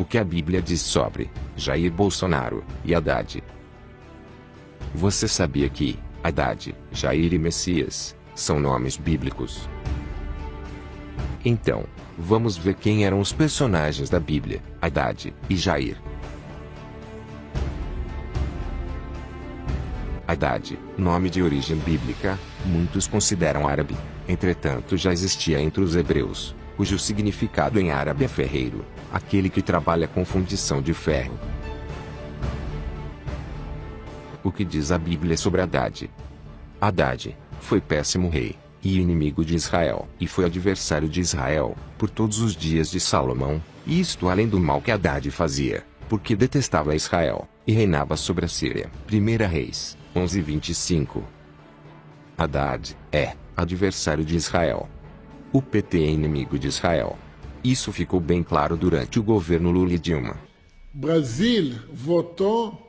O que a Bíblia diz sobre Jair Bolsonaro e Haddad? Você sabia que Haddad, Jair e Messias são nomes bíblicos? Então, vamos ver quem eram os personagens da Bíblia, Haddad e Jair. Haddad, nome de origem bíblica, muitos consideram árabe. Entretanto, já existia entre os hebreus, cujo significado em árabe é ferreiro, aquele que trabalha com fundição de ferro. O que diz a Bíblia sobre Haddad? Haddad foi péssimo rei e inimigo de Israel, e foi adversário de Israel por todos os dias de Salomão, isto além do mal que Haddad fazia, porque detestava Israel e reinava sobre a Síria. 1 Reis 11:25. Haddad é adversário de Israel. O PT é inimigo de Israel. Isso ficou bem claro durante o governo Lula e Dilma. Brasil votou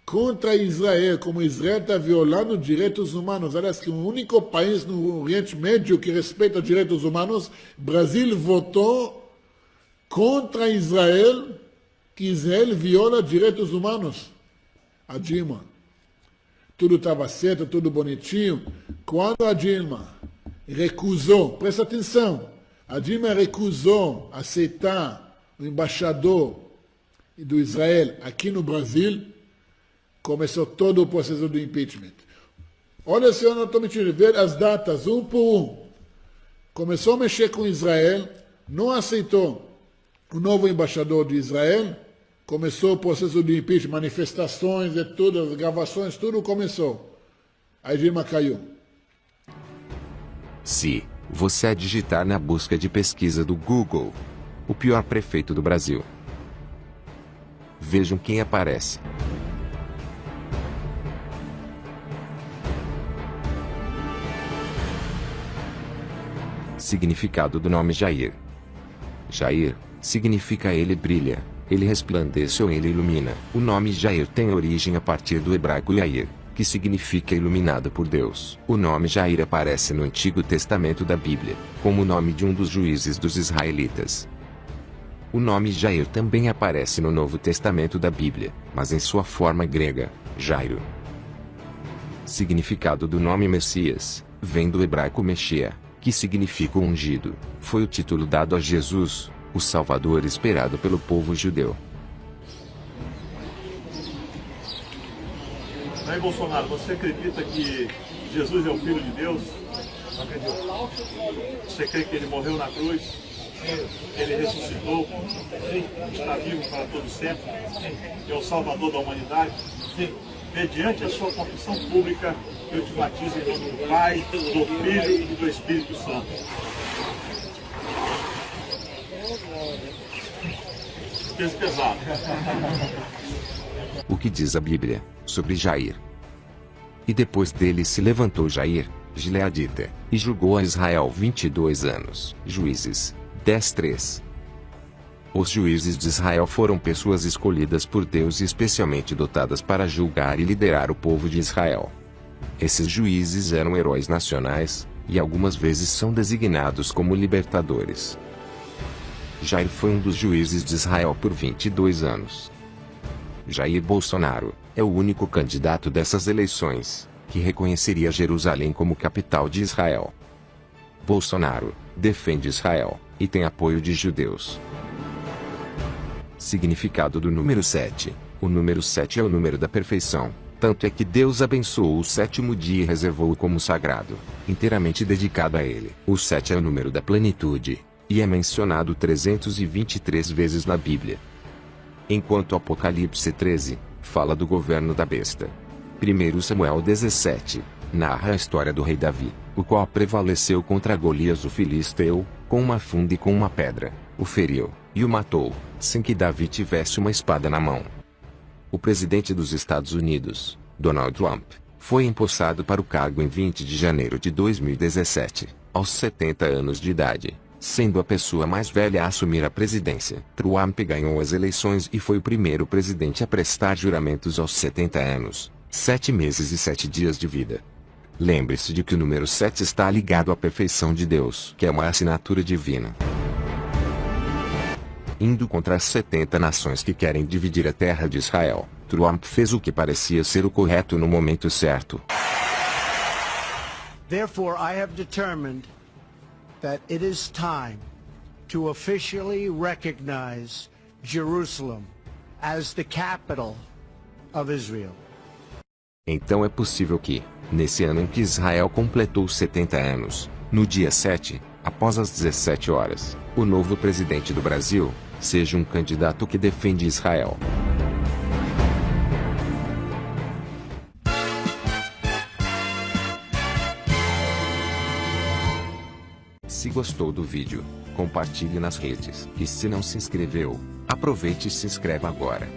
contra Israel, como Israel está violando direitos humanos. Aliás, que o único país no Oriente Médio que respeita direitos humanos, Brasil votou contra Israel, que Israel viola direitos humanos. A Dilma. Tudo estava certo, tudo bonitinho. Quando a Dilma recusou, presta atenção, a Dilma recusou aceitar o embaixador do Israel aqui no Brasil, começou todo o processo do impeachment. Olha, senhor, não estou mentindo, ver as datas, um por um. Começou a mexer com Israel, não aceitou o novo embaixador de Israel, começou o processo de impeachment, manifestações e tudo, as gravações, tudo começou. Aí Dilma caiu. Se você digitar na busca de pesquisa do Google, o pior prefeito do Brasil, vejam quem aparece. Significado do nome Jair. Jair significa ele brilha, ele resplandece ou ele ilumina. O nome Jair tem origem a partir do hebraico Yair, que significa iluminado por Deus. O nome Jair aparece no Antigo Testamento da Bíblia, como o nome de um dos juízes dos israelitas. O nome Jair também aparece no Novo Testamento da Bíblia, mas em sua forma grega, Jairo. Significado do nome Messias vem do hebraico Meshia, que significa ungido. Foi o título dado a Jesus, o Salvador esperado pelo povo judeu. Jair Bolsonaro, você acredita que Jesus é o Filho de Deus? Não acredito. Você crê que ele morreu na cruz? Ele ressuscitou? Está vivo para todo sempre? É o Salvador da humanidade? Mediante a sua confissão pública, eu te batizo em nome do Pai, do Filho e do Espírito Santo. Peso pesado. O que diz a Bíblia sobre Jair? E depois dele se levantou Jair, gileadita, e julgou a Israel 22 anos. Juízes 10:3. Os juízes de Israel foram pessoas escolhidas por Deus e especialmente dotadas para julgar e liderar o povo de Israel. Esses juízes eram heróis nacionais, e algumas vezes são designados como libertadores. Jair foi um dos juízes de Israel por 22 anos. Jair Bolsonaro é o único candidato dessas eleições que reconheceria Jerusalém como capital de Israel. Bolsonaro defende Israel e tem apoio de judeus. Significado do número 7. O número 7 é o número da perfeição, tanto é que Deus abençoou o sétimo dia e reservou-o como sagrado, inteiramente dedicado a ele. O 7 é o número da plenitude, e é mencionado 323 vezes na Bíblia. Enquanto Apocalipse 13 fala do governo da besta. 1 Samuel 17 narra a história do rei Davi, o qual prevaleceu contra Golias o filisteu, com uma funda e com uma pedra, o feriu e o matou, sem que Davi tivesse uma espada na mão. O presidente dos Estados Unidos, Donald Trump, foi empossado para o cargo em 20 de janeiro de 2017, aos 70 anos de idade, sendo a pessoa mais velha a assumir a presidência. Trump ganhou as eleições e foi o primeiro presidente a prestar juramentos aos 70 anos, 7 meses e 7 dias de vida. Lembre-se de que o número 7 está ligado à perfeição de Deus, que é uma assinatura divina. Indo contra as 70 nações que querem dividir a terra de Israel, Trump fez o que parecia ser o correto no momento certo. Therefore, I have determined that it is time to officially recognize Jerusalem as the capital of Israel. Então é possível que, nesse ano em que Israel completou 70 anos, no dia 7, após as 17 horas, o novo presidente do Brasil seja um candidato que defende Israel. Se gostou do vídeo, compartilhe nas redes. E se não se inscreveu, aproveite e se inscreva agora.